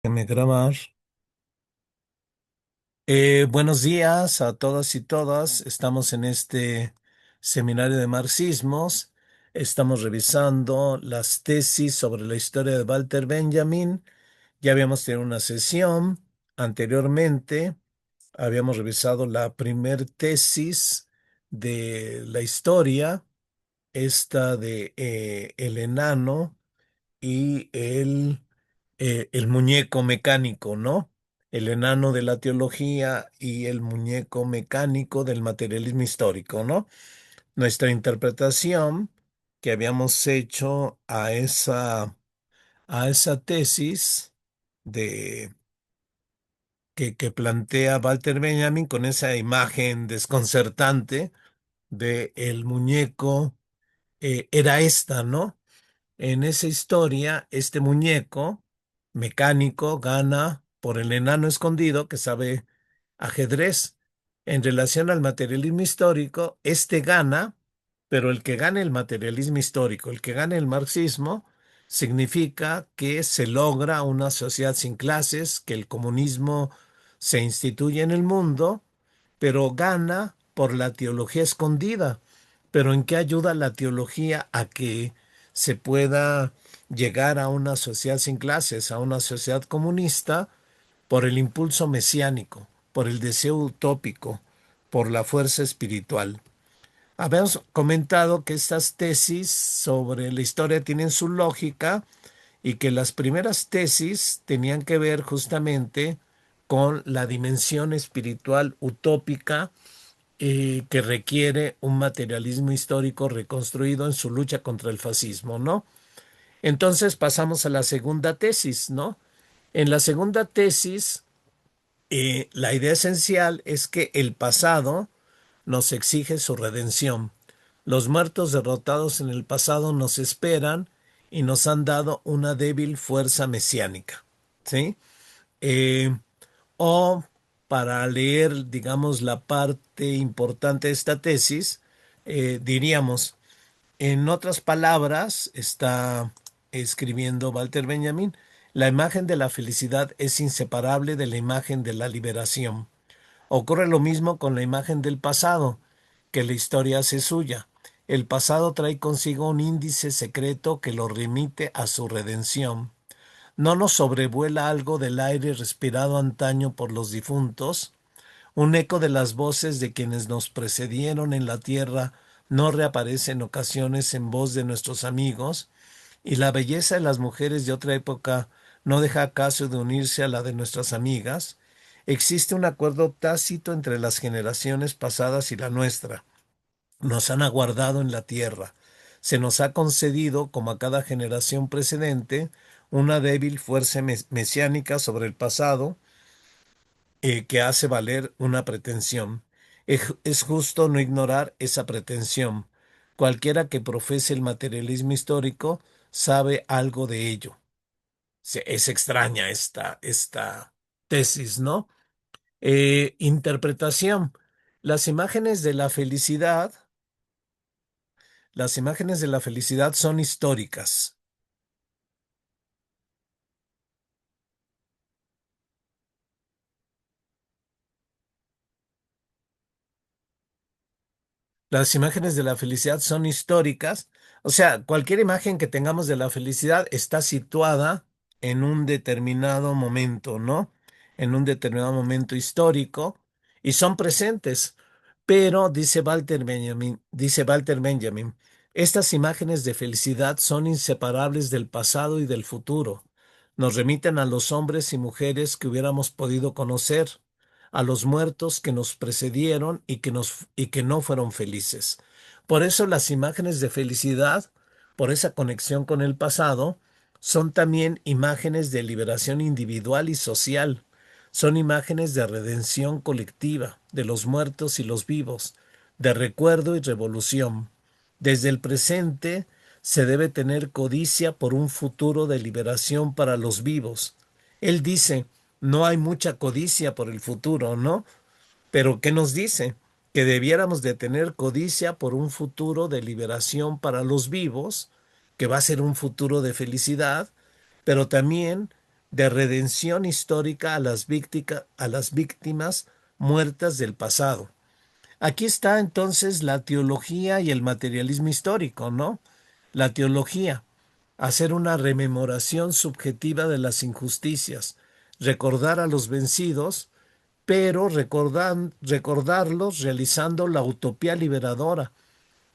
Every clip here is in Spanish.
Déjeme grabar. Buenos días a todas y todas. Estamos en este seminario de marxismos. Estamos revisando las tesis sobre la historia de Walter Benjamin. Ya habíamos tenido una sesión anteriormente. Habíamos revisado la primer tesis de la historia, esta de el enano y el muñeco mecánico, ¿no? El enano de la teología y el muñeco mecánico del materialismo histórico, ¿no? Nuestra interpretación que habíamos hecho a esa tesis de, que plantea Walter Benjamin con esa imagen desconcertante de el muñeco, era esta, ¿no? En esa historia, este muñeco mecánico gana por el enano escondido que sabe ajedrez. En relación al materialismo histórico, este gana, pero el que gane el materialismo histórico, el que gane el marxismo, significa que se logra una sociedad sin clases, que el comunismo se instituye en el mundo, pero gana por la teología escondida. Pero ¿en qué ayuda la teología a que se pueda llegar a una sociedad sin clases, a una sociedad comunista? Por el impulso mesiánico, por el deseo utópico, por la fuerza espiritual. Habíamos comentado que estas tesis sobre la historia tienen su lógica y que las primeras tesis tenían que ver justamente con la dimensión espiritual utópica, que requiere un materialismo histórico reconstruido en su lucha contra el fascismo, ¿no? Entonces pasamos a la segunda tesis, ¿no? En la segunda tesis, la idea esencial es que el pasado nos exige su redención. Los muertos derrotados en el pasado nos esperan y nos han dado una débil fuerza mesiánica, ¿sí? Eh, o para leer, digamos, la parte importante de esta tesis, diríamos, en otras palabras, está escribiendo Walter Benjamin, la imagen de la felicidad es inseparable de la imagen de la liberación. Ocurre lo mismo con la imagen del pasado, que la historia hace suya. El pasado trae consigo un índice secreto que lo remite a su redención. ¿No nos sobrevuela algo del aire respirado antaño por los difuntos? Un eco de las voces de quienes nos precedieron en la tierra no reaparece en ocasiones en voz de nuestros amigos, y la belleza de las mujeres de otra época no deja acaso de unirse a la de nuestras amigas. Existe un acuerdo tácito entre las generaciones pasadas y la nuestra. Nos han aguardado en la tierra. Se nos ha concedido, como a cada generación precedente, una débil fuerza mesiánica sobre el pasado, que hace valer una pretensión. Es justo no ignorar esa pretensión. Cualquiera que profese el materialismo histórico sabe algo de ello. Es extraña esta tesis, ¿no? Interpretación. Las imágenes de la felicidad, las imágenes de la felicidad son históricas. Las imágenes de la felicidad son históricas. O sea, cualquier imagen que tengamos de la felicidad está situada en un determinado momento, ¿no? En un determinado momento histórico y son presentes. Pero, dice Walter Benjamin, estas imágenes de felicidad son inseparables del pasado y del futuro. Nos remiten a los hombres y mujeres que hubiéramos podido conocer, a los muertos que nos precedieron y que no fueron felices. Por eso las imágenes de felicidad, por esa conexión con el pasado, son también imágenes de liberación individual y social. Son imágenes de redención colectiva, de los muertos y los vivos, de recuerdo y revolución. Desde el presente se debe tener codicia por un futuro de liberación para los vivos. Él dice, no hay mucha codicia por el futuro, ¿no? Pero ¿qué nos dice? Que debiéramos de tener codicia por un futuro de liberación para los vivos, que va a ser un futuro de felicidad, pero también de redención histórica a las víctimas muertas del pasado. Aquí está entonces la teología y el materialismo histórico, ¿no? La teología, hacer una rememoración subjetiva de las injusticias, recordar a los vencidos, pero recordarlos realizando la utopía liberadora,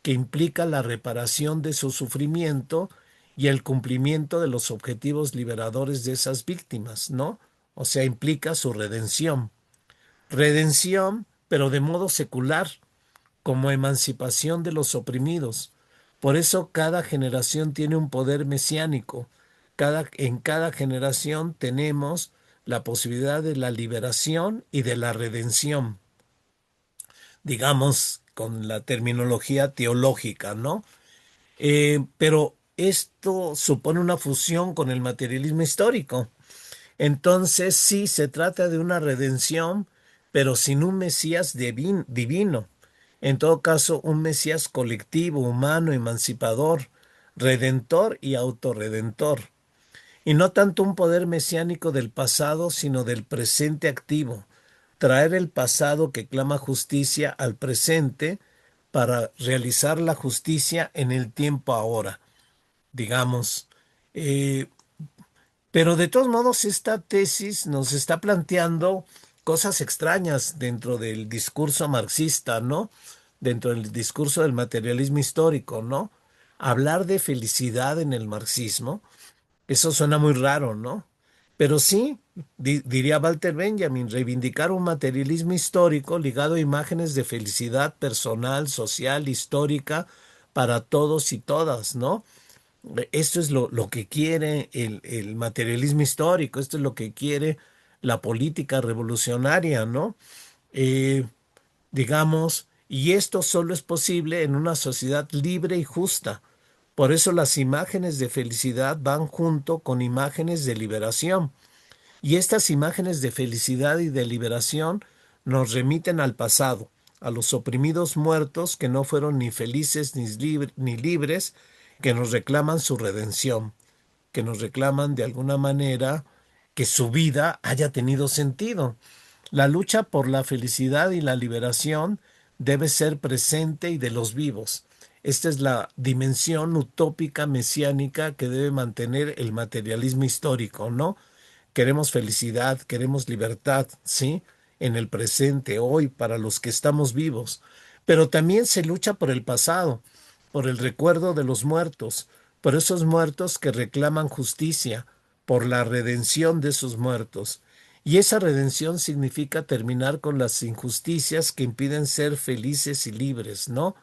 que implica la reparación de su sufrimiento y el cumplimiento de los objetivos liberadores de esas víctimas, ¿no? O sea, implica su redención. Redención, pero de modo secular, como emancipación de los oprimidos. Por eso cada generación tiene un poder mesiánico. En cada generación tenemos la posibilidad de la liberación y de la redención, digamos, con la terminología teológica, ¿no? Pero esto supone una fusión con el materialismo histórico. Entonces, sí, se trata de una redención, pero sin un Mesías divino. En todo caso, un Mesías colectivo, humano, emancipador, redentor y autorredentor. Y no tanto un poder mesiánico del pasado, sino del presente activo. Traer el pasado que clama justicia al presente para realizar la justicia en el tiempo ahora, digamos. Eh, pero de todos modos, esta tesis nos está planteando cosas extrañas dentro del discurso marxista, ¿no? Dentro del discurso del materialismo histórico, ¿no? Hablar de felicidad en el marxismo, eso suena muy raro, ¿no? Pero sí, diría Walter Benjamin, reivindicar un materialismo histórico ligado a imágenes de felicidad personal, social, histórica, para todos y todas, ¿no? Esto es lo que quiere el materialismo histórico, esto es lo que quiere la política revolucionaria, ¿no? Eh, digamos, y esto solo es posible en una sociedad libre y justa. Por eso las imágenes de felicidad van junto con imágenes de liberación. Y estas imágenes de felicidad y de liberación nos remiten al pasado, a los oprimidos muertos que no fueron ni felices ni libres, que nos reclaman su redención, que nos reclaman de alguna manera que su vida haya tenido sentido. La lucha por la felicidad y la liberación debe ser presente y de los vivos. Esta es la dimensión utópica mesiánica que debe mantener el materialismo histórico, ¿no? Queremos felicidad, queremos libertad, ¿sí? En el presente, hoy, para los que estamos vivos. Pero también se lucha por el pasado, por el recuerdo de los muertos, por esos muertos que reclaman justicia, por la redención de esos muertos. Y esa redención significa terminar con las injusticias que impiden ser felices y libres, ¿no?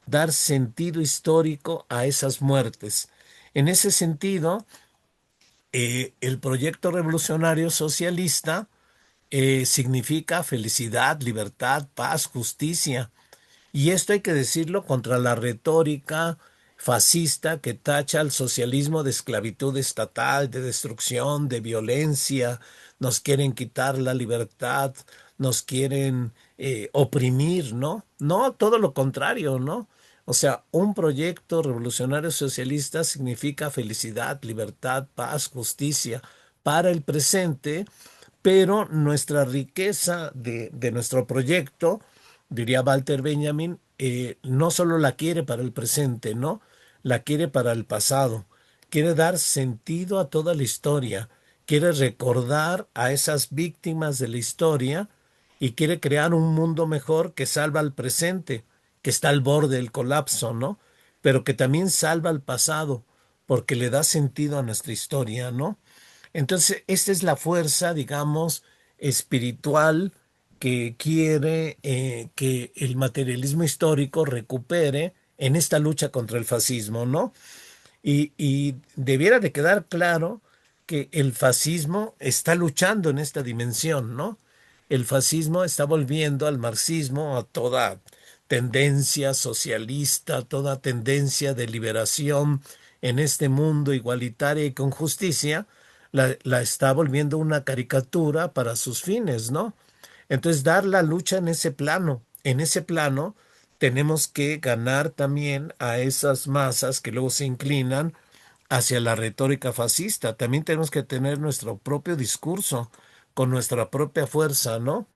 Dar sentido histórico a esas muertes. En ese sentido, el proyecto revolucionario socialista significa felicidad, libertad, paz, justicia. Y esto hay que decirlo contra la retórica fascista que tacha al socialismo de esclavitud estatal, de destrucción, de violencia. Nos quieren quitar la libertad, nos quieren oprimir, ¿no? No, todo lo contrario, ¿no? O sea, un proyecto revolucionario socialista significa felicidad, libertad, paz, justicia para el presente, pero nuestra riqueza de nuestro proyecto, diría Walter Benjamin, no solo la quiere para el presente, ¿no? La quiere para el pasado. Quiere dar sentido a toda la historia. Quiere recordar a esas víctimas de la historia y quiere crear un mundo mejor que salva al presente, que está al borde del colapso, ¿no? Pero que también salva al pasado, porque le da sentido a nuestra historia, ¿no? Entonces, esta es la fuerza, digamos, espiritual que quiere que el materialismo histórico recupere en esta lucha contra el fascismo, ¿no? Y debiera de quedar claro que el fascismo está luchando en esta dimensión, ¿no? El fascismo está volviendo al marxismo, a toda tendencia socialista, toda tendencia de liberación en este mundo igualitario y con justicia, la está volviendo una caricatura para sus fines, ¿no? Entonces, dar la lucha en ese plano. En ese plano tenemos que ganar también a esas masas que luego se inclinan hacia la retórica fascista. También tenemos que tener nuestro propio discurso con nuestra propia fuerza, ¿no?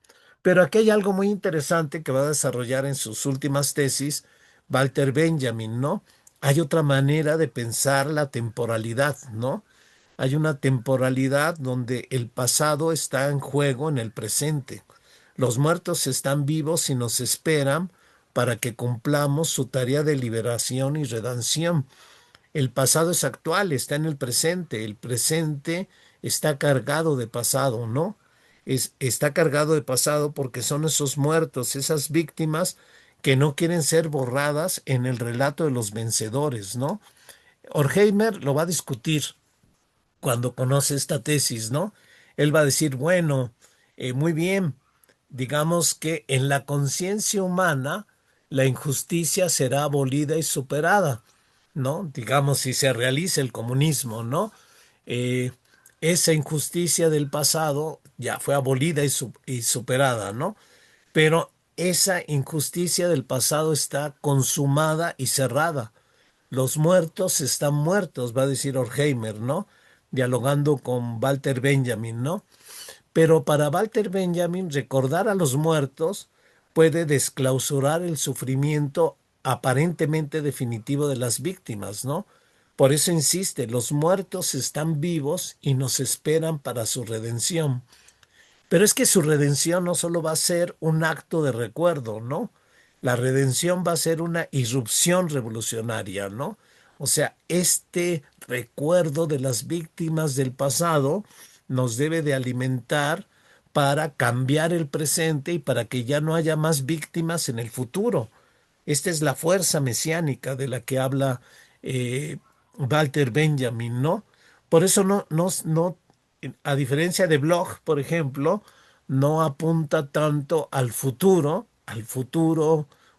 Pero aquí hay algo muy interesante que va a desarrollar en sus últimas tesis Walter Benjamin, ¿no? Hay otra manera de pensar la temporalidad, ¿no? Hay una temporalidad donde el pasado está en juego en el presente. Los muertos están vivos y nos esperan para que cumplamos su tarea de liberación y redención. El pasado es actual, está en el presente está cargado de pasado, ¿no? Está cargado de pasado porque son esos muertos, esas víctimas que no quieren ser borradas en el relato de los vencedores, ¿no? Horkheimer lo va a discutir cuando conoce esta tesis, ¿no? Él va a decir, bueno, muy bien, digamos que en la conciencia humana la injusticia será abolida y superada, ¿no? Digamos, si se realiza el comunismo, ¿no? Eh, esa injusticia del pasado ya fue abolida y superada, ¿no? Pero esa injusticia del pasado está consumada y cerrada. Los muertos están muertos, va a decir Horkheimer, ¿no? Dialogando con Walter Benjamin, ¿no? Pero para Walter Benjamin, recordar a los muertos puede desclausurar el sufrimiento aparentemente definitivo de las víctimas, ¿no? Por eso insiste, los muertos están vivos y nos esperan para su redención. Pero es que su redención no solo va a ser un acto de recuerdo, ¿no? La redención va a ser una irrupción revolucionaria, ¿no? O sea, este recuerdo de las víctimas del pasado nos debe de alimentar para cambiar el presente y para que ya no haya más víctimas en el futuro. Esta es la fuerza mesiánica de la que habla Walter Benjamin, ¿no? Por eso a diferencia de Bloch, por ejemplo, no apunta tanto al futuro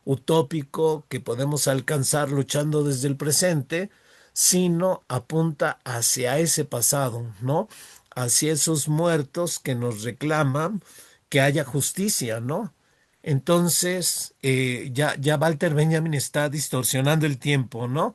utópico que podemos alcanzar luchando desde el presente, sino apunta hacia ese pasado, ¿no? Hacia esos muertos que nos reclaman que haya justicia, ¿no? Entonces, ya Walter Benjamin está distorsionando el tiempo, ¿no?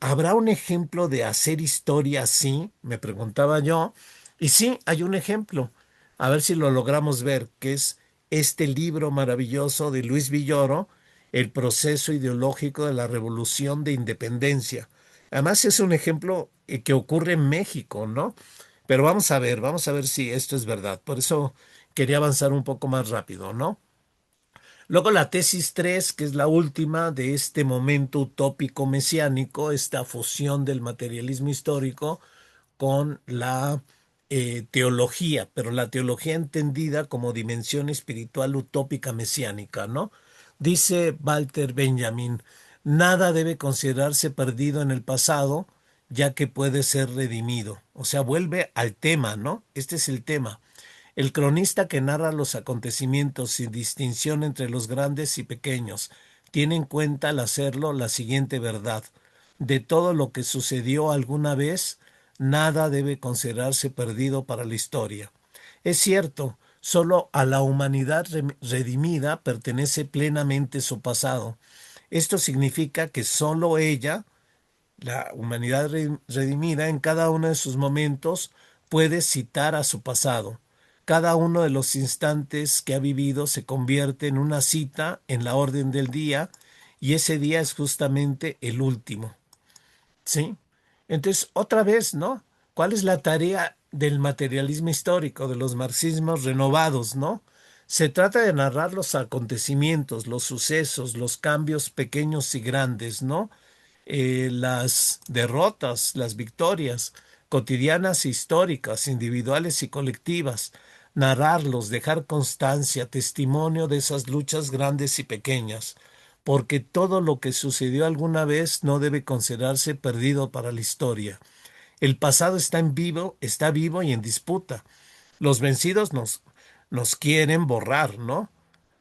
¿Habrá un ejemplo de hacer historia así? Me preguntaba yo. Y sí, hay un ejemplo. A ver si lo logramos ver, que es este libro maravilloso de Luis Villoro, El proceso ideológico de la revolución de independencia. Además es un ejemplo que ocurre en México, ¿no? Pero vamos a ver si esto es verdad. Por eso quería avanzar un poco más rápido, ¿no? Luego la tesis 3, que es la última de este momento utópico mesiánico, esta fusión del materialismo histórico con la teología, pero la teología entendida como dimensión espiritual utópica mesiánica, ¿no? Dice Walter Benjamin, nada debe considerarse perdido en el pasado, ya que puede ser redimido. O sea, vuelve al tema, ¿no? Este es el tema. El cronista que narra los acontecimientos sin distinción entre los grandes y pequeños tiene en cuenta al hacerlo la siguiente verdad. De todo lo que sucedió alguna vez, nada debe considerarse perdido para la historia. Es cierto, solo a la humanidad redimida pertenece plenamente su pasado. Esto significa que solo ella, la humanidad redimida, en cada uno de sus momentos puede citar a su pasado. Cada uno de los instantes que ha vivido se convierte en una cita en la orden del día y ese día es justamente el último. ¿Sí? Entonces, otra vez, ¿no? ¿Cuál es la tarea del materialismo histórico, de los marxismos renovados, ¿no? Se trata de narrar los acontecimientos, los sucesos, los cambios pequeños y grandes, ¿no? Las derrotas, las victorias cotidianas e históricas, individuales y colectivas, narrarlos, dejar constancia, testimonio de esas luchas grandes y pequeñas, porque todo lo que sucedió alguna vez no debe considerarse perdido para la historia. El pasado está vivo y en disputa. Los vencidos nos quieren borrar, ¿no?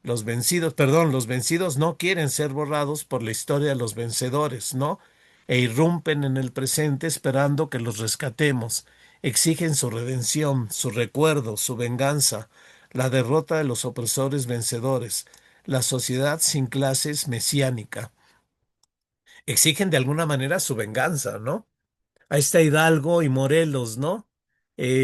Los vencidos no quieren ser borrados por la historia de los vencedores, ¿no? E irrumpen en el presente esperando que los rescatemos. Exigen su redención, su recuerdo, su venganza, la derrota de los opresores vencedores, la sociedad sin clases mesiánica. Exigen de alguna manera su venganza, ¿no? Ahí está Hidalgo y Morelos, ¿no?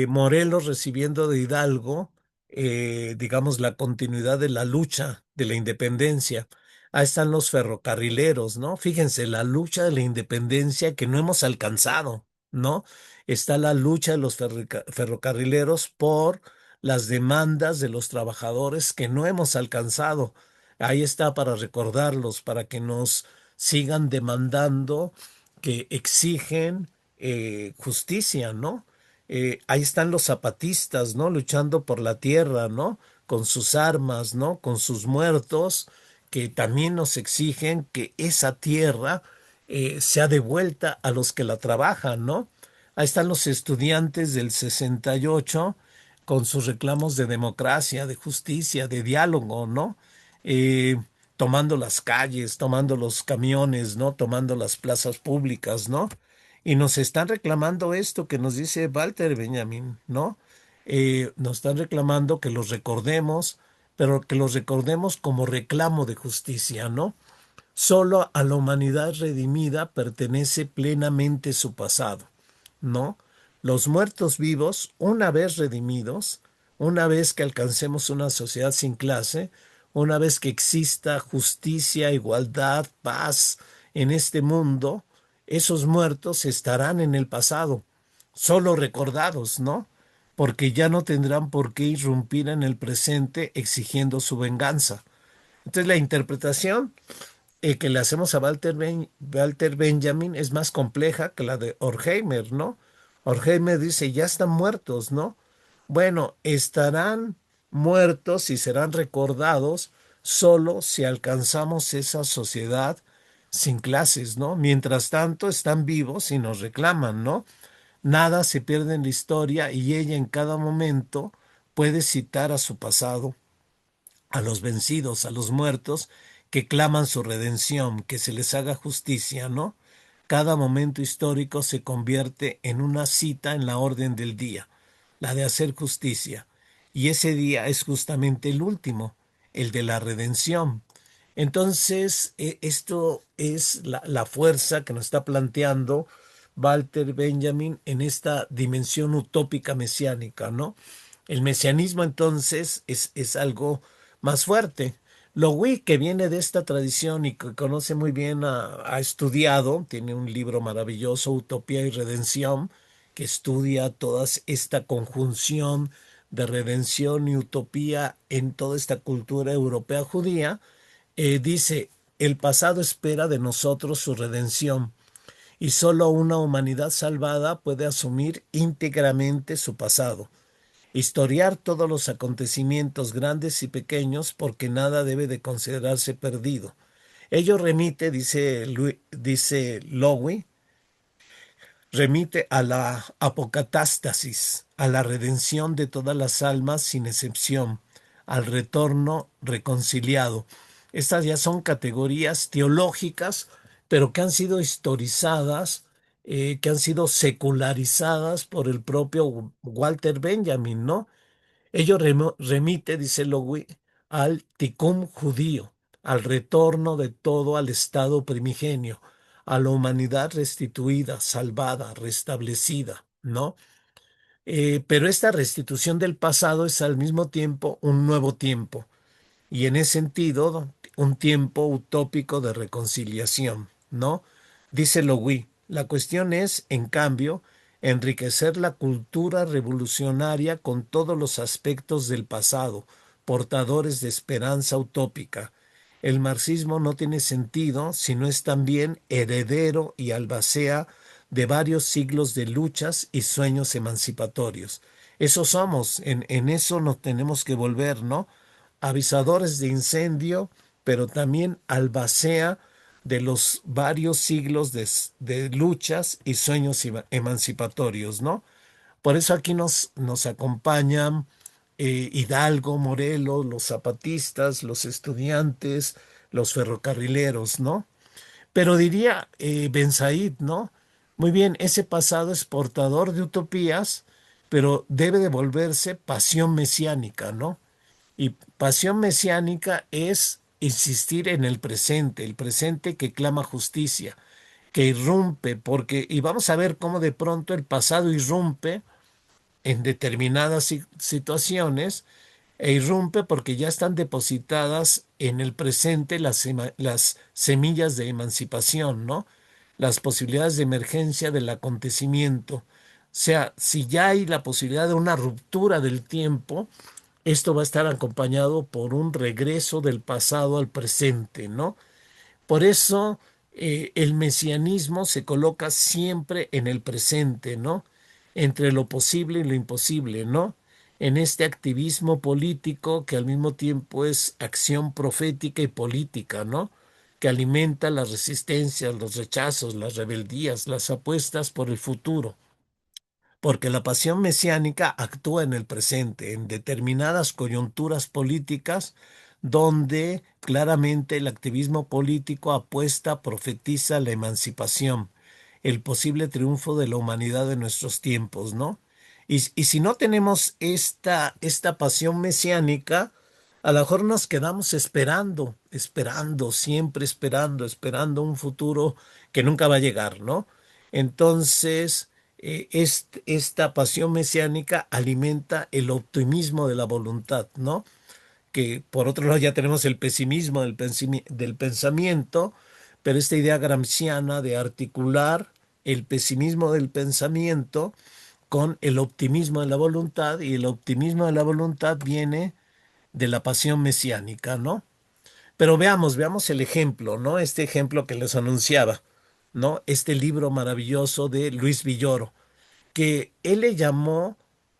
Morelos recibiendo de Hidalgo, digamos, la continuidad de la lucha de la independencia. Ahí están los ferrocarrileros, ¿no? Fíjense, la lucha de la independencia que no hemos alcanzado, ¿no? Está la lucha de los ferrocarrileros por las demandas de los trabajadores que no hemos alcanzado. Ahí está para recordarlos, para que nos sigan demandando, que exigen justicia, ¿no? Ahí están los zapatistas, ¿no? Luchando por la tierra, ¿no? Con sus armas, ¿no? Con sus muertos, que también nos exigen que esa tierra sea devuelta a los que la trabajan, ¿no? Ahí están los estudiantes del 68 con sus reclamos de democracia, de justicia, de diálogo, ¿no? Eh, Tomando las calles, tomando los camiones, ¿no? Tomando las plazas públicas, ¿no? Y nos están reclamando esto que nos dice Walter Benjamin, ¿no? Nos están reclamando que los recordemos, pero que los recordemos como reclamo de justicia, ¿no? Solo a la humanidad redimida pertenece plenamente su pasado, ¿no? Los muertos vivos, una vez redimidos, una vez que alcancemos una sociedad sin clase, una vez que exista justicia, igualdad, paz en este mundo, esos muertos estarán en el pasado, solo recordados, ¿no? Porque ya no tendrán por qué irrumpir en el presente exigiendo su venganza. Entonces la interpretación que le hacemos a Walter Benjamin es más compleja que la de Horkheimer, ¿no? Horkheimer dice, ya están muertos, ¿no? Bueno, estarán muertos y serán recordados solo si alcanzamos esa sociedad sin clases, ¿no? Mientras tanto, están vivos y nos reclaman, ¿no? Nada se pierde en la historia y ella en cada momento puede citar a su pasado, a los vencidos, a los muertos, que claman su redención, que se les haga justicia, ¿no? Cada momento histórico se convierte en una cita en la orden del día, la de hacer justicia. Y ese día es justamente el último, el de la redención. Entonces, esto es la fuerza que nos está planteando Walter Benjamin en esta dimensión utópica mesiánica, ¿no? El mesianismo entonces es algo más fuerte. Lowy, que viene de esta tradición y que conoce muy bien, ha estudiado, tiene un libro maravilloso, Utopía y Redención, que estudia toda esta conjunción de redención y utopía en toda esta cultura europea judía. Dice, el pasado espera de nosotros su redención y solo una humanidad salvada puede asumir íntegramente su pasado. Historiar todos los acontecimientos grandes y pequeños porque nada debe de considerarse perdido. Ello remite, dice Lowy, remite a la apocatástasis, a la redención de todas las almas sin excepción, al retorno reconciliado. Estas ya son categorías teológicas, pero que han sido historizadas, que han sido secularizadas por el propio Walter Benjamin, ¿no? Ello remite, dice Lowy, al tikkun judío, al retorno de todo al estado primigenio, a la humanidad restituida, salvada, restablecida, ¿no? Pero esta restitución del pasado es al mismo tiempo un nuevo tiempo y en ese sentido un tiempo utópico de reconciliación, ¿no? Dice Lowy, la cuestión es, en cambio, enriquecer la cultura revolucionaria con todos los aspectos del pasado, portadores de esperanza utópica. El marxismo no tiene sentido si no es también heredero y albacea de varios siglos de luchas y sueños emancipatorios. Eso somos, en eso nos tenemos que volver, ¿no? Avisadores de incendio, pero también albacea de los varios siglos de luchas y sueños emancipatorios, ¿no? Por eso aquí nos acompañan Hidalgo, Morelos, los zapatistas, los estudiantes, los ferrocarrileros, ¿no? Pero diría Ben Said, ¿no? Muy bien, ese pasado es portador de utopías, pero debe de volverse pasión mesiánica, ¿no? Y pasión mesiánica es insistir en el presente que clama justicia, que irrumpe, y vamos a ver cómo de pronto el pasado irrumpe en determinadas situaciones e irrumpe porque ya están depositadas en el presente las semillas de emancipación, ¿no? Las posibilidades de emergencia del acontecimiento. O sea, si ya hay la posibilidad de una ruptura del tiempo, esto va a estar acompañado por un regreso del pasado al presente, ¿no? Por eso el mesianismo se coloca siempre en el presente, ¿no? Entre lo posible y lo imposible, ¿no? En este activismo político que al mismo tiempo es acción profética y política, ¿no? Que alimenta las resistencias, los rechazos, las rebeldías, las apuestas por el futuro. Porque la pasión mesiánica actúa en el presente, en determinadas coyunturas políticas donde claramente el activismo político apuesta, profetiza la emancipación, el posible triunfo de la humanidad en nuestros tiempos, ¿no? Y si no tenemos esta pasión mesiánica, a lo mejor nos quedamos esperando, esperando, siempre esperando, esperando un futuro que nunca va a llegar, ¿no? Entonces, esta pasión mesiánica alimenta el optimismo de la voluntad, ¿no? Que por otro lado ya tenemos el pesimismo del pensamiento, pero esta idea gramsciana de articular el pesimismo del pensamiento con el optimismo de la voluntad, y el optimismo de la voluntad viene de la pasión mesiánica, ¿no? Pero veamos el ejemplo, ¿no? Este ejemplo que les anunciaba, ¿no? Este libro maravilloso de Luis Villoro, que él le llamó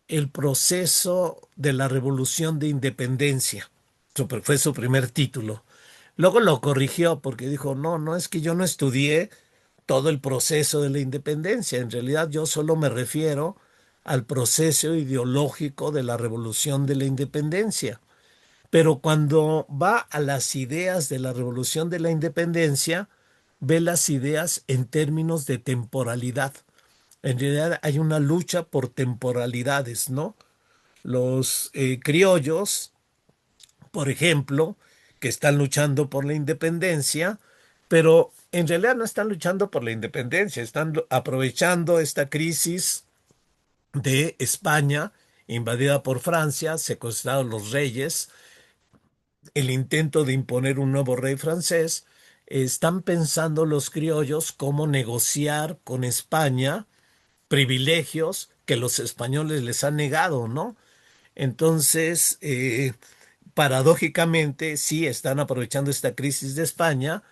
el proceso de la revolución de independencia. Fue su primer título. Luego lo corrigió porque dijo, no, no es que yo no estudié todo el proceso de la independencia. En realidad yo solo me refiero al proceso ideológico de la revolución de la independencia. Pero cuando va a las ideas de la revolución de la independencia, ve las ideas en términos de temporalidad. En realidad hay una lucha por temporalidades, ¿no? Los criollos, por ejemplo, que están luchando por la independencia, pero en realidad no están luchando por la independencia, están aprovechando esta crisis de España invadida por Francia, secuestrados los reyes, el intento de imponer un nuevo rey francés. Están pensando los criollos cómo negociar con España privilegios que los españoles les han negado, ¿no? Entonces, paradójicamente, sí están aprovechando esta crisis de España,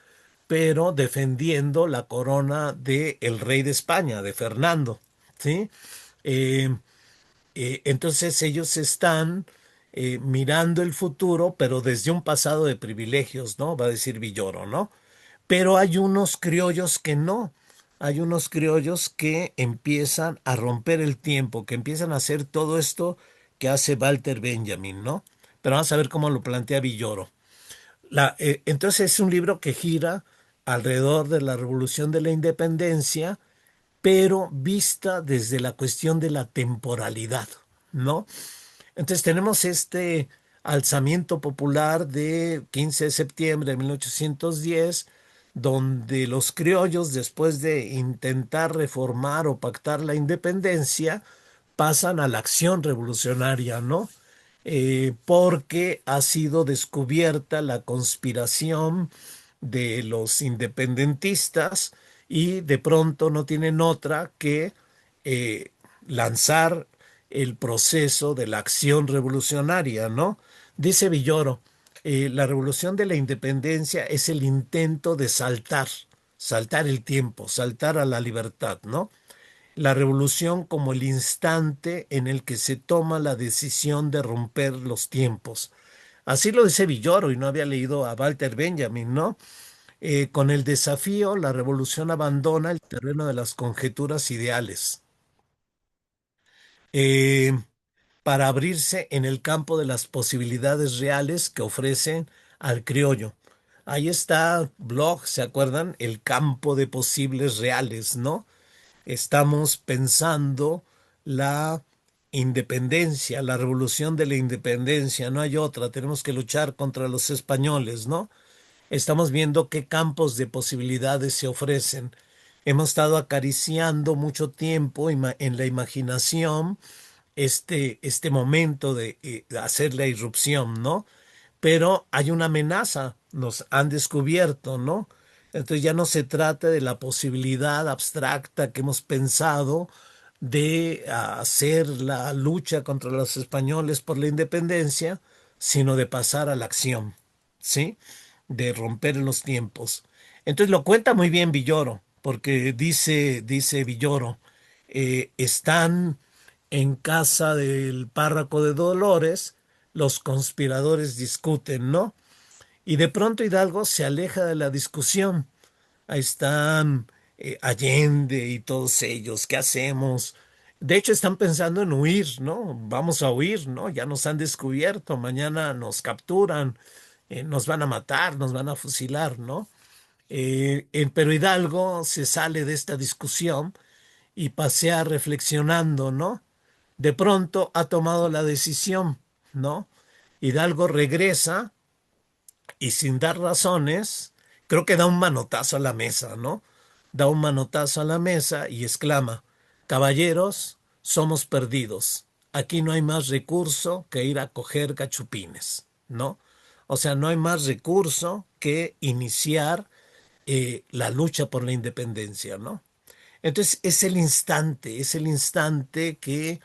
pero defendiendo la corona del rey de España, de Fernando, ¿sí? Eh, entonces ellos están mirando el futuro, pero desde un pasado de privilegios, ¿no? Va a decir Villoro, ¿no? Pero hay unos criollos que no. Hay unos criollos que empiezan a romper el tiempo, que empiezan a hacer todo esto que hace Walter Benjamin, ¿no? Pero vamos a ver cómo lo plantea Villoro. Entonces es un libro que gira alrededor de la revolución de la independencia, pero vista desde la cuestión de la temporalidad, ¿no? Entonces tenemos este alzamiento popular de 15 de septiembre de 1810, donde los criollos, después de intentar reformar o pactar la independencia, pasan a la acción revolucionaria, ¿no? Porque ha sido descubierta la conspiración de los independentistas y de pronto no tienen otra que eh, lanzar el proceso de la acción revolucionaria, ¿no? Dice Villoro, la revolución de la independencia es el intento de saltar el tiempo, saltar a la libertad, ¿no? La revolución como el instante en el que se toma la decisión de romper los tiempos. Así lo dice Villoro, y no había leído a Walter Benjamin, ¿no? Con el desafío, la revolución abandona el terreno de las conjeturas ideales. Eh, para abrirse en el campo de las posibilidades reales que ofrecen al criollo. Ahí está Bloch, ¿se acuerdan? El campo de posibles reales, ¿no? Estamos pensando la independencia, la revolución de la independencia, no hay otra, tenemos que luchar contra los españoles, ¿no? Estamos viendo qué campos de posibilidades se ofrecen. hemos estado acariciando mucho tiempo en la imaginación este momento de hacer la irrupción, ¿no? Pero hay una amenaza, nos han descubierto, ¿no? Entonces ya no se trata de la posibilidad abstracta que hemos pensado de hacer la lucha contra los españoles por la independencia, sino de pasar a la acción, ¿sí? De romper los tiempos. Entonces lo cuenta muy bien Villoro, porque dice Villoro, están en casa del párroco de Dolores, los conspiradores discuten, ¿no? Y de pronto Hidalgo se aleja de la discusión. Ahí están Allende y todos ellos, ¿qué hacemos? De hecho, están pensando en huir, ¿no? Vamos a huir, ¿no? Ya nos han descubierto, mañana nos capturan, nos van a matar, nos van a fusilar, ¿no? Pero Hidalgo se sale de esta discusión y pasea reflexionando, ¿no? De pronto ha tomado la decisión, ¿no? Hidalgo regresa y sin dar razones, creo que da un manotazo a la mesa, ¿no? Da un manotazo a la mesa y exclama, caballeros, somos perdidos. Aquí no hay más recurso que ir a coger cachupines, ¿no? O sea, no hay más recurso que iniciar la lucha por la independencia, ¿no? Entonces es el instante que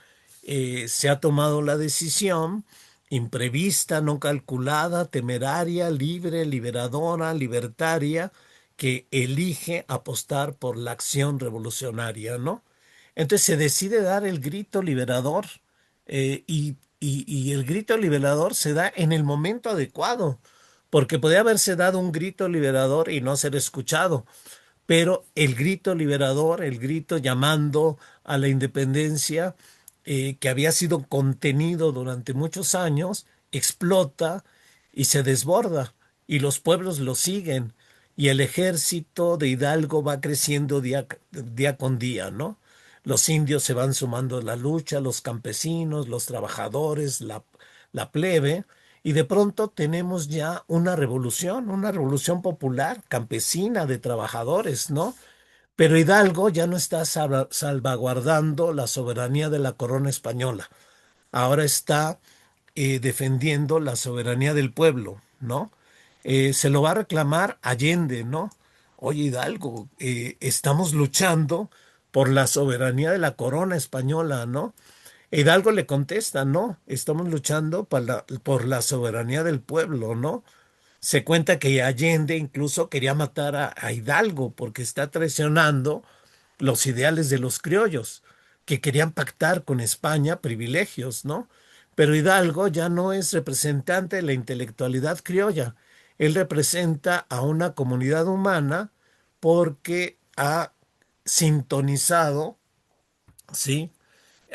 se ha tomado la decisión imprevista, no calculada, temeraria, libre, liberadora, libertaria, que elige apostar por la acción revolucionaria, ¿no? Entonces se decide dar el grito liberador y el grito liberador se da en el momento adecuado, porque podía haberse dado un grito liberador y no ser escuchado, pero el grito liberador, el grito llamando a la independencia, que había sido contenido durante muchos años, explota y se desborda, y los pueblos lo siguen, y el ejército de Hidalgo va creciendo día con día, ¿no? Los indios se van sumando a la lucha, los campesinos, los trabajadores, la plebe, y de pronto tenemos ya una revolución popular, campesina, de trabajadores, ¿no? Pero Hidalgo ya no está salvaguardando la soberanía de la corona española. Ahora está defendiendo la soberanía del pueblo, ¿no? Se lo va a reclamar Allende, ¿no? Oye, Hidalgo, estamos luchando por la soberanía de la corona española, ¿no? Hidalgo le contesta, no, estamos luchando por la soberanía del pueblo, ¿no? Se cuenta que Allende incluso quería matar a Hidalgo porque está traicionando los ideales de los criollos, que querían pactar con España privilegios, ¿no? Pero Hidalgo ya no es representante de la intelectualidad criolla. Él representa a una comunidad humana porque ha sintonizado, ¿sí?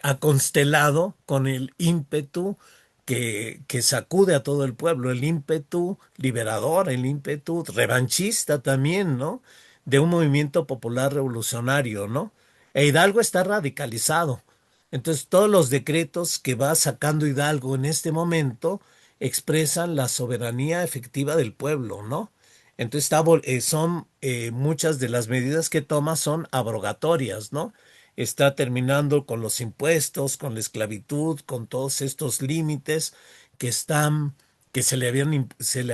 Ha constelado con el ímpetu que sacude a todo el pueblo, el ímpetu liberador, el ímpetu revanchista también, ¿no? De un movimiento popular revolucionario, ¿no? E Hidalgo está radicalizado. Entonces, todos los decretos que va sacando Hidalgo en este momento expresan la soberanía efectiva del pueblo, ¿no? Entonces, muchas de las medidas que toma son abrogatorias, ¿no? Está terminando con los impuestos, con la esclavitud, con todos estos límites que están, que se le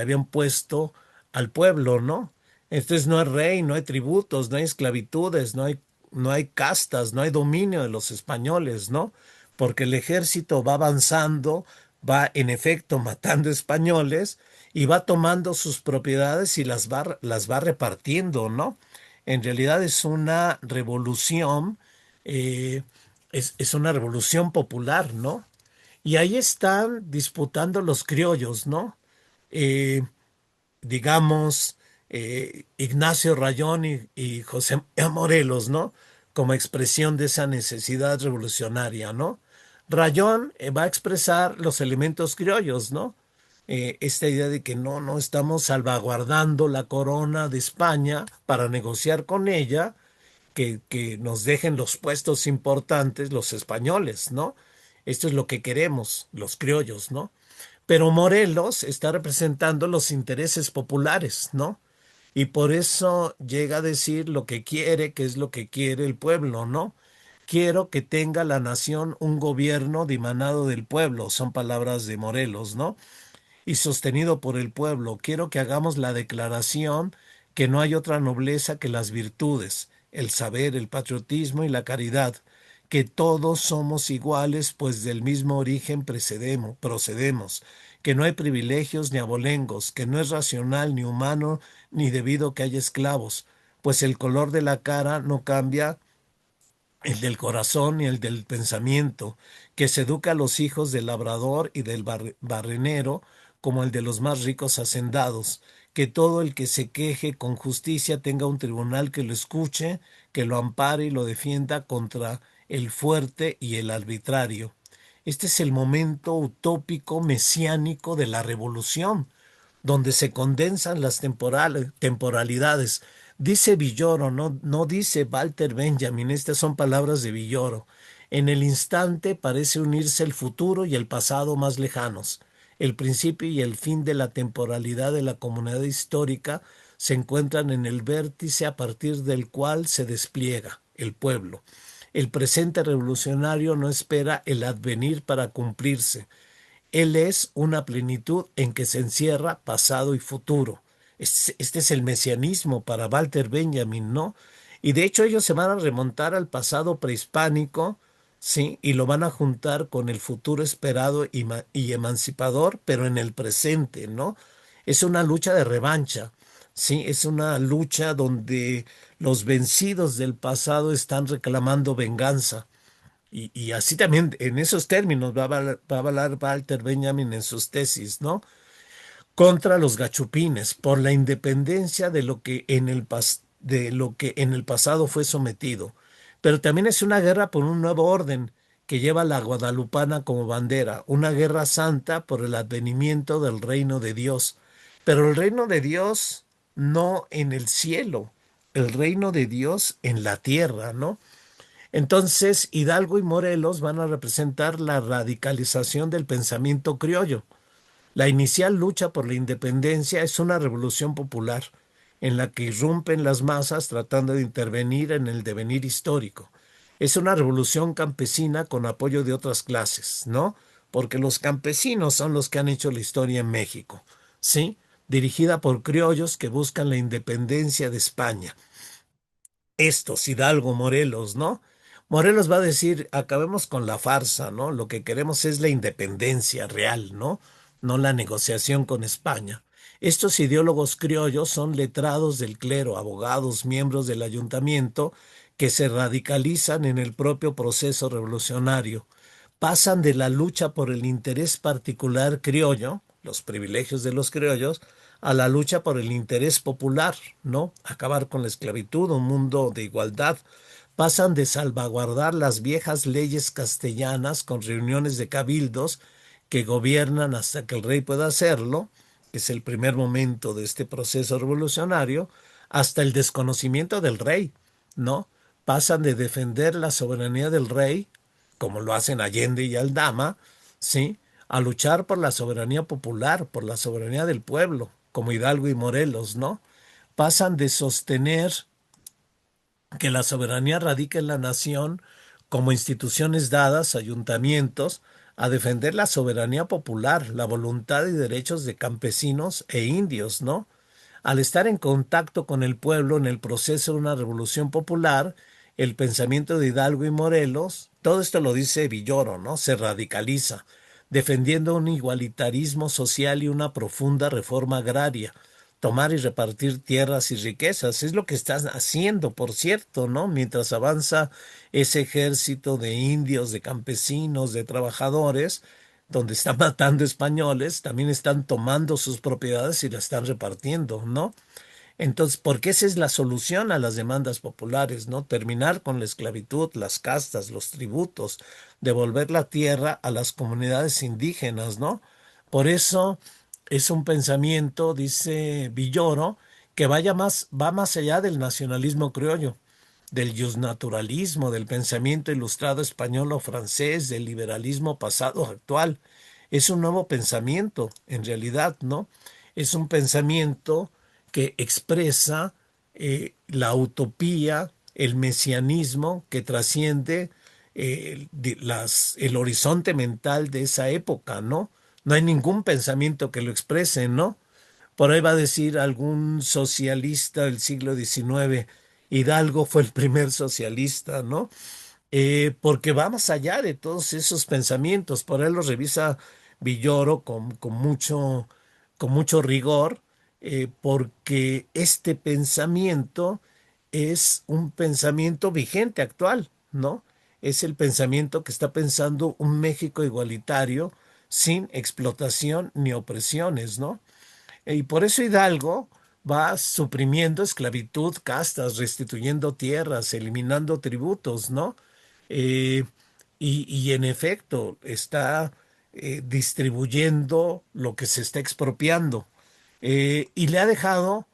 habían puesto al pueblo, ¿no? Entonces no hay rey, no hay tributos, no hay esclavitudes, no hay castas, no hay dominio de los españoles, ¿no? Porque el ejército va avanzando, va en efecto matando españoles y va tomando sus propiedades y las va repartiendo, ¿no? En realidad es una revolución, eh, es una revolución popular, ¿no? Y ahí están disputando los criollos, ¿no? Eh, digamos, Ignacio Rayón y José Morelos, ¿no? Como expresión de esa necesidad revolucionaria, ¿no? Rayón va a expresar los elementos criollos, ¿no? Esta idea de que no estamos salvaguardando la corona de España para negociar con ella, que nos dejen los puestos importantes los españoles, ¿no? Esto es lo que queremos, los criollos, ¿no? Pero Morelos está representando los intereses populares, ¿no? Y por eso llega a decir lo que quiere, que es lo que quiere el pueblo, ¿no? Quiero que tenga la nación un gobierno dimanado del pueblo, son palabras de Morelos, ¿no? Y sostenido por el pueblo. Quiero que hagamos la declaración que no hay otra nobleza que las virtudes, el saber, el patriotismo y la caridad, que todos somos iguales, pues del mismo origen procedemos, que no hay privilegios ni abolengos, que no es racional ni humano ni debido que haya esclavos, pues el color de la cara no cambia el del corazón y el del pensamiento, que se educa a los hijos del labrador y del barrenero como el de los más ricos hacendados, que todo el que se queje con justicia tenga un tribunal que lo escuche, que lo ampare y lo defienda contra el fuerte y el arbitrario. Este es el momento utópico mesiánico de la revolución, donde se condensan las temporalidades. Dice Villoro, no dice Walter Benjamin, estas son palabras de Villoro. En el instante parece unirse el futuro y el pasado más lejanos. El principio y el fin de la temporalidad de la comunidad histórica se encuentran en el vértice a partir del cual se despliega el pueblo. El presente revolucionario no espera el advenir para cumplirse. Él es una plenitud en que se encierra pasado y futuro. Este es el mesianismo para Walter Benjamin, ¿no? Y de hecho ellos se van a remontar al pasado prehispánico, ¿sí? Y lo van a juntar con el futuro esperado y emancipador, pero en el presente, ¿no? Es una lucha de revancha, ¿sí? Es una lucha donde los vencidos del pasado están reclamando venganza. Y así también, en esos términos, va a hablar Walter Benjamin en sus tesis, ¿no? Contra los gachupines, por la independencia de lo que de lo que en el pasado fue sometido. Pero también es una guerra por un nuevo orden que lleva la guadalupana como bandera, una guerra santa por el advenimiento del reino de Dios. Pero el reino de Dios no en el cielo, el reino de Dios en la tierra, ¿no? Entonces, Hidalgo y Morelos van a representar la radicalización del pensamiento criollo. La inicial lucha por la independencia es una revolución popular en la que irrumpen las masas tratando de intervenir en el devenir histórico. Es una revolución campesina con apoyo de otras clases, ¿no? Porque los campesinos son los que han hecho la historia en México, ¿sí? Dirigida por criollos que buscan la independencia de España. Estos, Hidalgo, Morelos, ¿no? Morelos va a decir, acabemos con la farsa, ¿no? Lo que queremos es la independencia real, ¿no? No la negociación con España. Estos ideólogos criollos son letrados del clero, abogados, miembros del ayuntamiento, que se radicalizan en el propio proceso revolucionario. Pasan de la lucha por el interés particular criollo, los privilegios de los criollos, a la lucha por el interés popular, ¿no? Acabar con la esclavitud, un mundo de igualdad. Pasan de salvaguardar las viejas leyes castellanas con reuniones de cabildos que gobiernan hasta que el rey pueda hacerlo, que es el primer momento de este proceso revolucionario, hasta el desconocimiento del rey, ¿no? Pasan de defender la soberanía del rey, como lo hacen Allende y Aldama, ¿sí? A luchar por la soberanía popular, por la soberanía del pueblo, como Hidalgo y Morelos, ¿no? Pasan de sostener que la soberanía radica en la nación como instituciones dadas, ayuntamientos, a defender la soberanía popular, la voluntad y derechos de campesinos e indios, ¿no? Al estar en contacto con el pueblo en el proceso de una revolución popular, el pensamiento de Hidalgo y Morelos, todo esto lo dice Villoro, ¿no? Se radicaliza, defendiendo un igualitarismo social y una profunda reforma agraria, tomar y repartir tierras y riquezas. Es lo que están haciendo, por cierto, ¿no? Mientras avanza ese ejército de indios, de campesinos, de trabajadores, donde están matando españoles, también están tomando sus propiedades y las están repartiendo, ¿no? Entonces, porque esa es la solución a las demandas populares, ¿no? Terminar con la esclavitud, las castas, los tributos, devolver la tierra a las comunidades indígenas, ¿no? Por eso es un pensamiento, dice Villoro, que va más allá del nacionalismo criollo, del justnaturalismo, del pensamiento ilustrado español o francés, del liberalismo pasado o actual. Es un nuevo pensamiento, en realidad, ¿no? Es un pensamiento que expresa la utopía, el mesianismo que trasciende el horizonte mental de esa época, ¿no? No hay ningún pensamiento que lo exprese, ¿no? Por ahí va a decir algún socialista del siglo XIX, Hidalgo fue el primer socialista, ¿no? Porque va más allá de todos esos pensamientos. Por ahí los revisa Villoro con mucho rigor, porque este pensamiento es un pensamiento vigente, actual, ¿no? Es el pensamiento que está pensando un México igualitario, sin explotación ni opresiones, ¿no? Y por eso Hidalgo va suprimiendo esclavitud, castas, restituyendo tierras, eliminando tributos, ¿no? Eh, y en efecto está distribuyendo lo que se está expropiando. Y le ha dejado,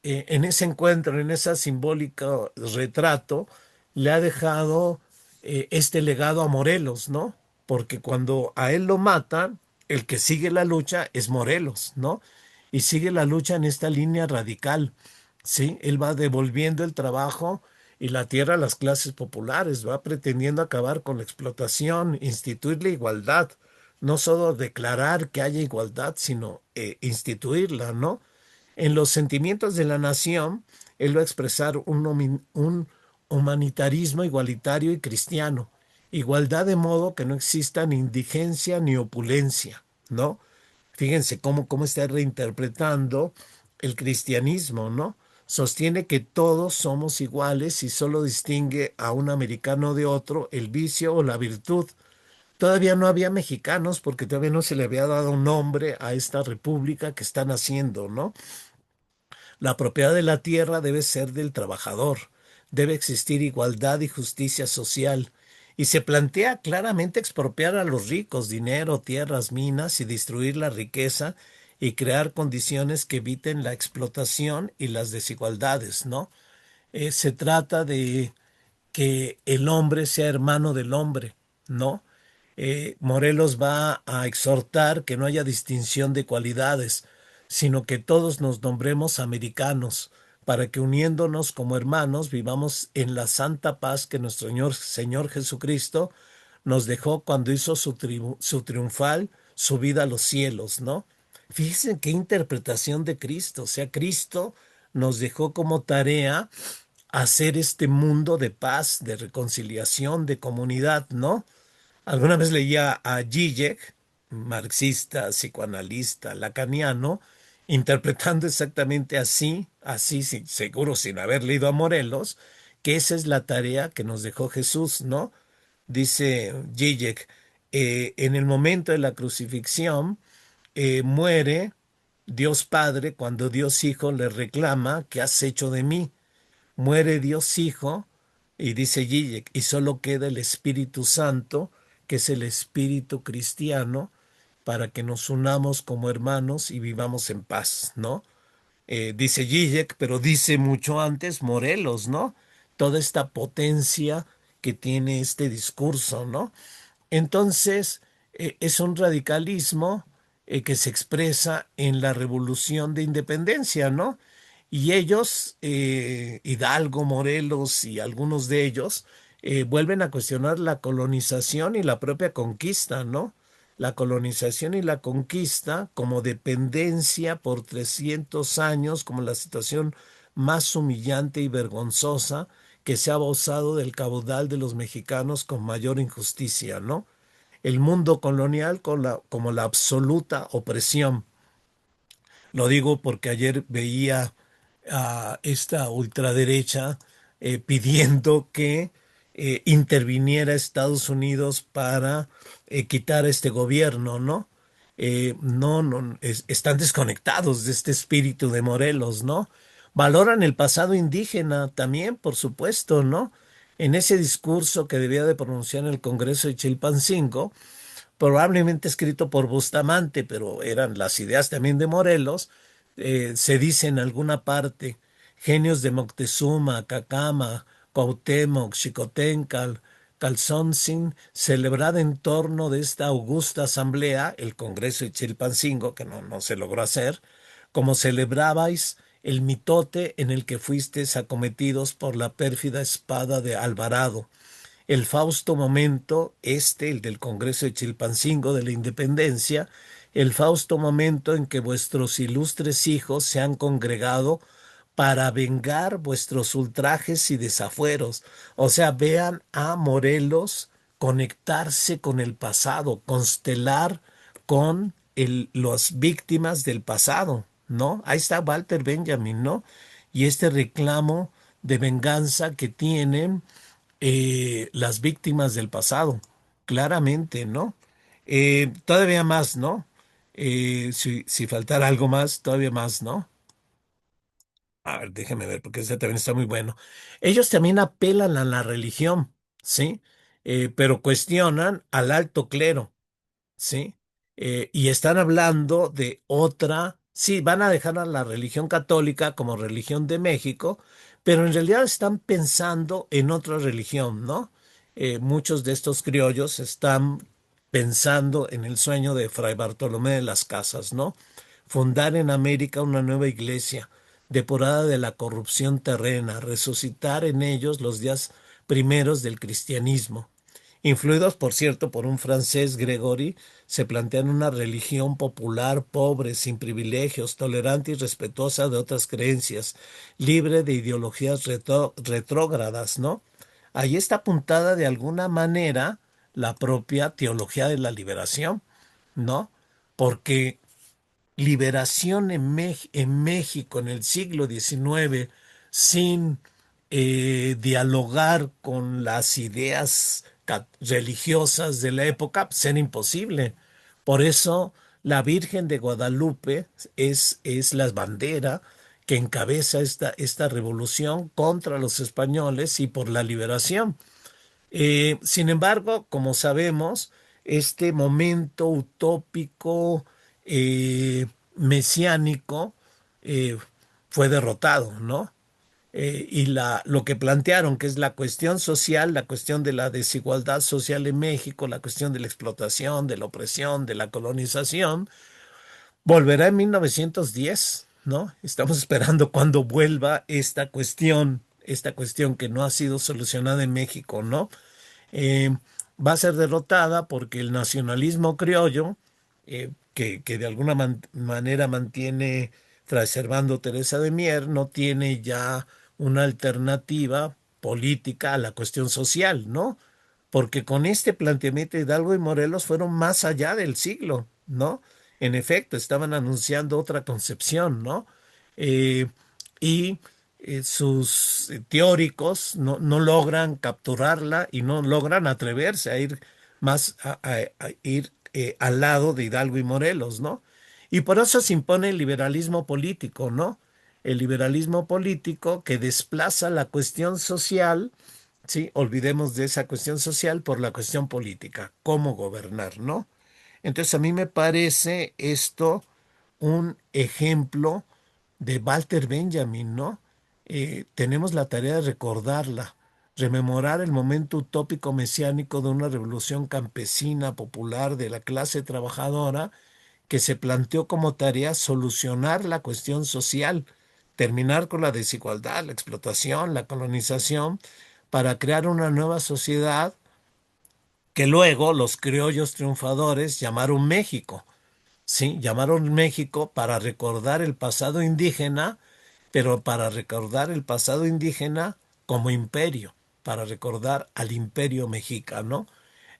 en ese encuentro, en ese simbólico retrato, le ha dejado este legado a Morelos, ¿no? Porque cuando a él lo matan, el que sigue la lucha es Morelos, ¿no? Y sigue la lucha en esta línea radical, ¿sí? Él va devolviendo el trabajo y la tierra a las clases populares, va pretendiendo acabar con la explotación, instituir la igualdad, no solo declarar que haya igualdad, sino instituirla, ¿no? En los sentimientos de la nación, él va a expresar un humanitarismo igualitario y cristiano, igualdad de modo que no exista ni indigencia ni opulencia, ¿no? Fíjense cómo está reinterpretando el cristianismo, ¿no? Sostiene que todos somos iguales y solo distingue a un americano de otro el vicio o la virtud. Todavía no había mexicanos porque todavía no se le había dado un nombre a esta república que están haciendo, ¿no? La propiedad de la tierra debe ser del trabajador, debe existir igualdad y justicia social, y se plantea claramente expropiar a los ricos dinero, tierras, minas y destruir la riqueza y crear condiciones que eviten la explotación y las desigualdades, ¿no? Se trata de que el hombre sea hermano del hombre, ¿no? Morelos va a exhortar que no haya distinción de cualidades, sino que todos nos nombremos americanos, para que uniéndonos como hermanos vivamos en la santa paz que nuestro Señor Jesucristo nos dejó cuando hizo su triunfal subida a los cielos, ¿no? Fíjense qué interpretación de Cristo. O sea, Cristo nos dejó como tarea hacer este mundo de paz, de reconciliación, de comunidad, ¿no? Alguna vez leía a Zizek, marxista, psicoanalista, lacaniano, interpretando exactamente así, seguro sin haber leído a Morelos, que esa es la tarea que nos dejó Jesús, ¿no? Dice Zizek, en el momento de la crucifixión, muere Dios Padre cuando Dios Hijo le reclama, ¿qué has hecho de mí? Muere Dios Hijo y dice Zizek, y solo queda el Espíritu Santo, que es el Espíritu cristiano, para que nos unamos como hermanos y vivamos en paz, ¿no? Dice Zizek, pero dice mucho antes Morelos, ¿no? Toda esta potencia que tiene este discurso, ¿no? Entonces, es un radicalismo que se expresa en la revolución de independencia, ¿no? Y ellos, Hidalgo, Morelos y algunos de ellos, vuelven a cuestionar la colonización y la propia conquista, ¿no? La colonización y la conquista como dependencia por 300 años, como la situación más humillante y vergonzosa que se ha abusado del caudal de los mexicanos con mayor injusticia, ¿no? El mundo colonial como la absoluta opresión. Lo digo porque ayer veía a esta ultraderecha pidiendo que interviniera Estados Unidos para quitar este gobierno, ¿no? Están desconectados de este espíritu de Morelos, ¿no? Valoran el pasado indígena también, por supuesto, ¿no? En ese discurso que debía de pronunciar en el Congreso de Chilpancingo, probablemente escrito por Bustamante, pero eran las ideas también de Morelos, se dice en alguna parte, genios de Moctezuma, Cacama, Cuauhtémoc, Xicoténcatl, Calzónzin, celebrada en torno de esta augusta asamblea, el Congreso de Chilpancingo, que no se logró hacer, como celebrabais el mitote en el que fuisteis acometidos por la pérfida espada de Alvarado, el fausto momento, el del Congreso de Chilpancingo de la Independencia, el fausto momento en que vuestros ilustres hijos se han congregado para vengar vuestros ultrajes y desafueros. O sea, vean a Morelos conectarse con el pasado, constelar con las víctimas del pasado, ¿no? Ahí está Walter Benjamin, ¿no? Y este reclamo de venganza que tienen las víctimas del pasado, claramente, ¿no? Todavía más, ¿no? Si faltara algo más, todavía más, ¿no? A ver, déjeme ver, porque ese también está muy bueno. Ellos también apelan a la religión, ¿sí? Pero cuestionan al alto clero. ¿Sí? Y están hablando de otra, sí, van a dejar a la religión católica como religión de México, pero en realidad están pensando en otra religión, ¿no? Muchos de estos criollos están pensando en el sueño de Fray Bartolomé de las Casas, ¿no? Fundar en América una nueva iglesia, depurada de la corrupción terrena, resucitar en ellos los días primeros del cristianismo. Influidos, por cierto, por un francés, Gregory, se plantean una religión popular, pobre, sin privilegios, tolerante y respetuosa de otras creencias, libre de ideologías retrógradas, ¿no? Ahí está apuntada de alguna manera la propia teología de la liberación, ¿no? Porque liberación en México en el siglo XIX sin dialogar con las ideas religiosas de la época, pues era imposible. Por eso la Virgen de Guadalupe es la bandera que encabeza esta revolución contra los españoles y por la liberación. Sin embargo, como sabemos, este momento utópico, mesiánico, eh, fue derrotado, ¿no? Lo que plantearon, que es la cuestión social, la cuestión de la desigualdad social en México, la cuestión de la explotación, de la opresión, de la colonización, volverá en 1910, ¿no? Estamos esperando cuando vuelva esta cuestión que no ha sido solucionada en México, ¿no? eh, Va a ser derrotada porque el nacionalismo criollo, que de alguna manera mantiene Fray Servando Teresa de Mier, no tiene ya una alternativa política a la cuestión social, ¿no? Porque con este planteamiento Hidalgo y Morelos fueron más allá del siglo, ¿no? En efecto, estaban anunciando otra concepción, ¿no? Eh, y sus teóricos no logran capturarla y no logran atreverse a ir más, a ir al lado de Hidalgo y Morelos, ¿no? Y por eso se impone el liberalismo político, ¿no? El liberalismo político que desplaza la cuestión social. Sí, olvidemos de esa cuestión social por la cuestión política, cómo gobernar, ¿no? Entonces a mí me parece esto un ejemplo de Walter Benjamin, ¿no? Tenemos la tarea de recordarla, rememorar el momento utópico mesiánico de una revolución campesina popular de la clase trabajadora que se planteó como tarea solucionar la cuestión social, terminar con la desigualdad, la explotación, la colonización, para crear una nueva sociedad que luego los criollos triunfadores llamaron México. Sí, llamaron México para recordar el pasado indígena, pero para recordar el pasado indígena como imperio, para recordar al imperio mexicano.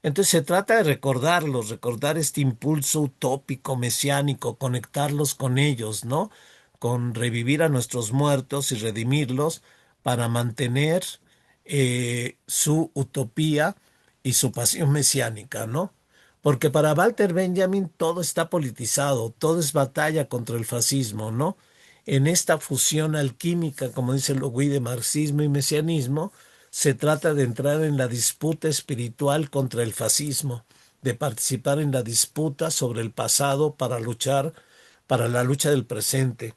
Entonces se trata de recordarlos, recordar este impulso utópico, mesiánico, conectarlos con ellos, ¿no? Con revivir a nuestros muertos y redimirlos para mantener su utopía y su pasión mesiánica, ¿no? Porque para Walter Benjamin todo está politizado, todo es batalla contra el fascismo, ¿no? En esta fusión alquímica, como dice Logui, de marxismo y mesianismo, se trata de entrar en la disputa espiritual contra el fascismo, de participar en la disputa sobre el pasado para luchar para la lucha del presente,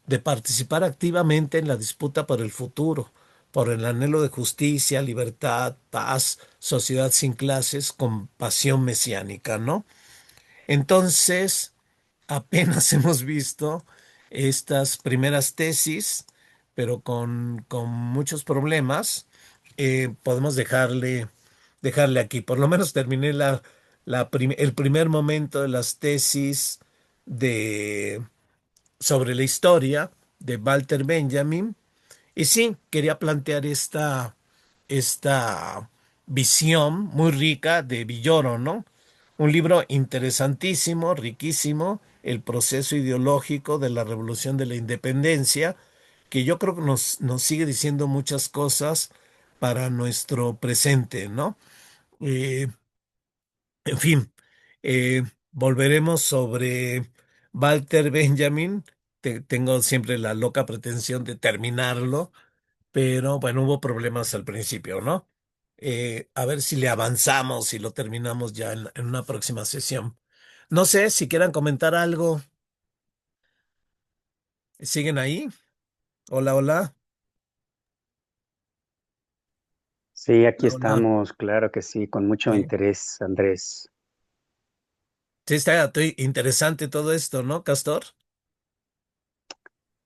de participar activamente en la disputa por el futuro, por el anhelo de justicia, libertad, paz, sociedad sin clases, con pasión mesiánica, ¿no? Entonces, apenas hemos visto estas primeras tesis, pero con muchos problemas, podemos dejarle aquí. Por lo menos terminé el primer momento de las tesis de, sobre la historia de Walter Benjamin. Y sí, quería plantear esta visión muy rica de Villoro, ¿no? Un libro interesantísimo, riquísimo, el proceso ideológico de la Revolución de la Independencia, que yo creo que nos sigue diciendo muchas cosas para nuestro presente, ¿no? Eh, en fin, volveremos sobre Walter Benjamin. Tengo siempre la loca pretensión de terminarlo, pero bueno, hubo problemas al principio, ¿no? A ver si le avanzamos y lo terminamos ya en una próxima sesión. No sé si quieran comentar algo. ¿Siguen ahí? Hola, hola. Sí, aquí Hola, hola. estamos, claro que sí, con mucho Sí, interés, Andrés. sí está interesante todo esto, ¿no, Castor?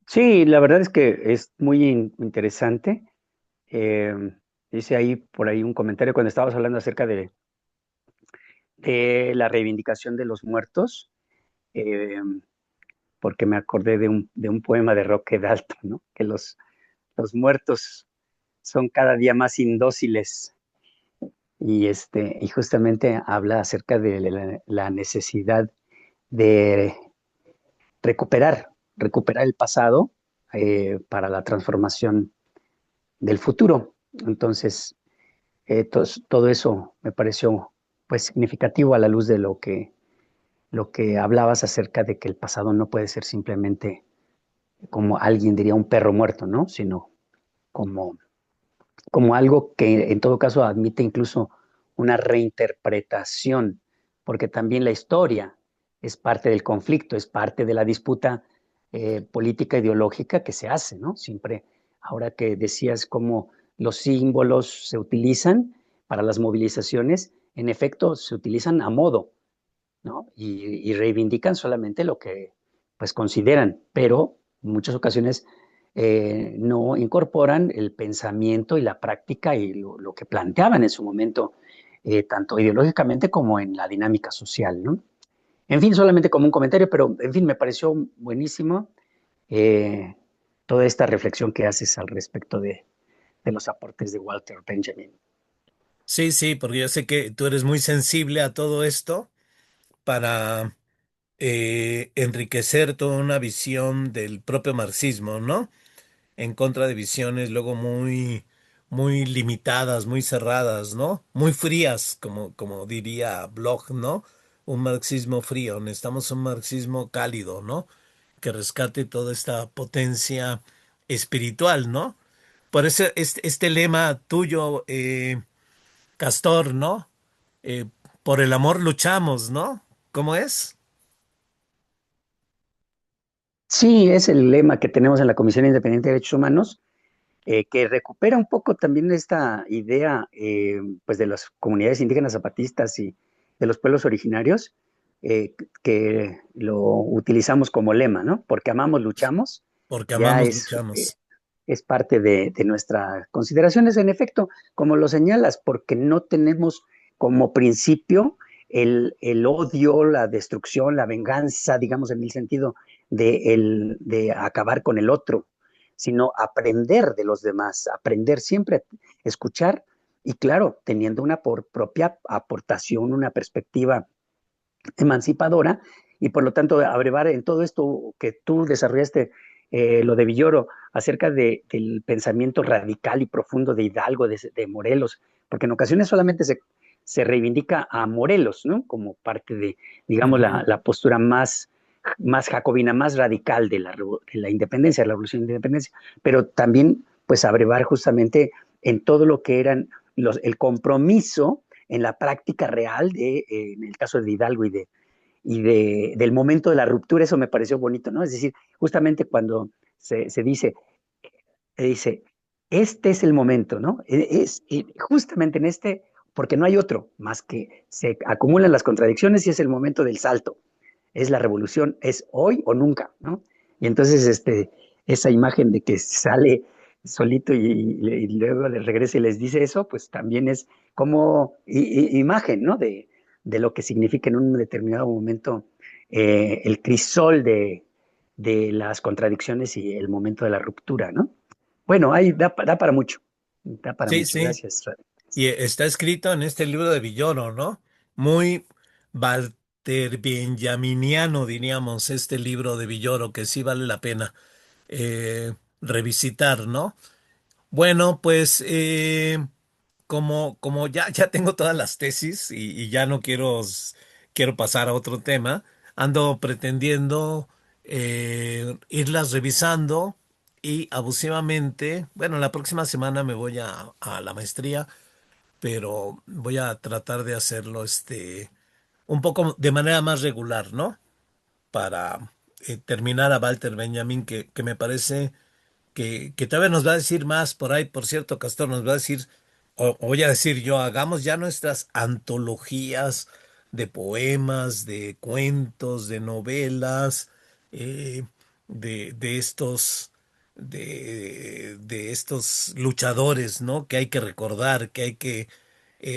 Sí, la verdad es que es muy interesante. Eh, Hice ahí por ahí un comentario cuando estábamos hablando acerca de la reivindicación de los muertos, eh, porque me acordé de un poema de Roque Dalton, ¿no? Que los muertos son cada día más indóciles y justamente habla acerca de la necesidad de recuperar el pasado para la transformación del futuro. Entonces, todo eso me pareció pues significativo a la luz de lo que hablabas acerca de que el pasado no puede ser simplemente como alguien diría un perro muerto, ¿no? Sino como, como algo que en todo caso admite incluso una reinterpretación, porque también la historia es parte del conflicto, es parte de la disputa política ideológica que se hace, ¿no? Siempre, ahora que decías cómo los símbolos se utilizan para las movilizaciones, en efecto se utilizan a modo, ¿no? Y reivindican solamente lo que pues consideran, pero en muchas ocasiones no incorporan el pensamiento y la práctica y lo que planteaban en su momento, tanto ideológicamente como en la dinámica social, ¿no? En fin, solamente como un comentario, pero en fin, me pareció buenísimo eh, toda esta reflexión que haces al respecto de los aportes de Walter Benjamin. Sí, sí, porque yo sé que tú eres muy sensible a todo esto para enriquecer toda una visión del propio marxismo, ¿no? En contra de visiones luego muy limitadas, muy cerradas, ¿no? Muy frías, como diría Bloch, ¿no? Un marxismo frío. Necesitamos un marxismo cálido, ¿no? Que rescate toda esta potencia espiritual, ¿no? Por eso este lema tuyo, Castor, ¿no? Eh, por el amor luchamos, ¿no? ¿Cómo es? Sí, es el lema que tenemos en la Comisión Independiente de Derechos Humanos, que recupera un poco también esta idea pues de las comunidades indígenas zapatistas y de los pueblos originarios, que lo utilizamos como lema, ¿no? Porque amamos, luchamos, Porque ya amamos, luchamos. es parte de nuestras consideraciones. En efecto, como lo señalas, porque no tenemos como principio el odio, la destrucción, la venganza, digamos en el sentido de acabar con el otro, sino aprender de los demás, aprender siempre a escuchar y claro, teniendo una propia aportación, una perspectiva emancipadora y por lo tanto abrevar en todo esto que tú desarrollaste, lo de Villoro, acerca del pensamiento radical y profundo de Hidalgo, de Morelos, porque en ocasiones solamente se reivindica a Morelos, ¿no? Como parte de, digamos, Ujú. la postura más jacobina, más radical de la independencia, de la revolución de independencia, pero también pues abrevar justamente en todo lo que eran el compromiso en la práctica real en el caso de Hidalgo del momento de la ruptura, eso me pareció bonito, ¿no? Es decir, justamente cuando se dice, este es el momento, ¿no? Justamente en este, porque no hay otro, más que se acumulan las contradicciones y es el momento del salto. Es la revolución, es hoy o nunca, ¿no? Y entonces esa imagen de que sale solito y luego le regresa y les dice eso, pues también es como imagen, ¿no? De lo que significa en un determinado momento el crisol de las contradicciones y el momento de la ruptura, ¿no? Bueno, ahí da para mucho, da para Sí, mucho. sí. Gracias. Y está escrito en este libro de Villoro, ¿no? Muy Walter Benjaminiano, diríamos, este libro de Villoro, que sí vale la pena revisitar, ¿no? Bueno, pues como ya tengo todas las tesis y ya no quiero pasar a otro tema, ando pretendiendo irlas revisando y abusivamente, bueno, la próxima semana me voy a la maestría, pero voy a tratar de hacerlo un poco de manera más regular, ¿no? Para terminar a Walter Benjamin, que me parece que todavía nos va a decir más por ahí. Por cierto, Castor, nos va a decir, o voy a decir yo, hagamos ya nuestras antologías de poemas, de cuentos, de novelas, eh, de de estos luchadores, ¿no? Que hay que recordar, que hay que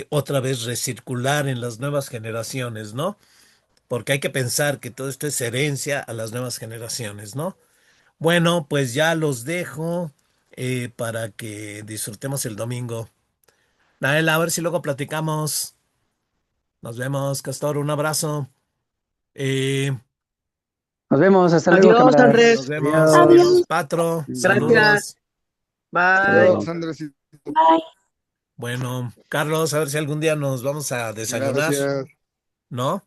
otra vez recircular en las nuevas generaciones, ¿no? Porque hay que pensar que todo esto es herencia a las nuevas generaciones, ¿no? Bueno, pues ya los dejo para que disfrutemos el domingo. Nael, a ver si luego platicamos. Nos vemos, Castor, un abrazo. Eh, Nos vemos, hasta luego, Adiós, camaradas. nos Andrés. vemos, Adiós. adiós, Adiós. Patro, Gracias. saludos. Hasta Bye. luego. Adiós, Andrés. Bye. Bueno, Carlos, a ver si algún día nos vamos a desayunar, Gracias. ¿no?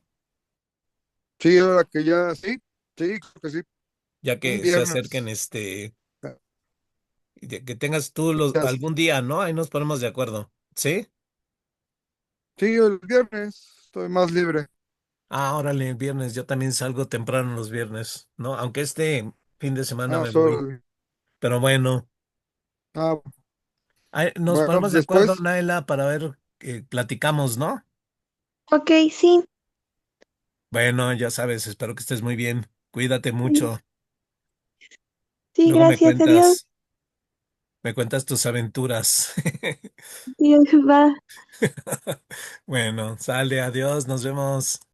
Sí, ahora que ya, sí, sí, creo que sí. Ya Un que se acerquen viernes. que tengas tú algún día, ¿no? Ahí nos ponemos de acuerdo, ¿sí? Sí, el viernes estoy más libre. Ah, órale, el viernes, yo también salgo temprano los viernes, ¿no? Aunque este fin de semana Ah, me voy. Pero bueno, ah, ahí nos bueno, ponemos de acuerdo, después, Naila, para ver que platicamos, ¿no? Ok, sí. Bueno, ya sabes, espero que estés muy bien. Cuídate mucho. Sí, Luego gracias. Adiós. me cuentas tus aventuras. Adiós, va. Bueno, sale, adiós, nos vemos.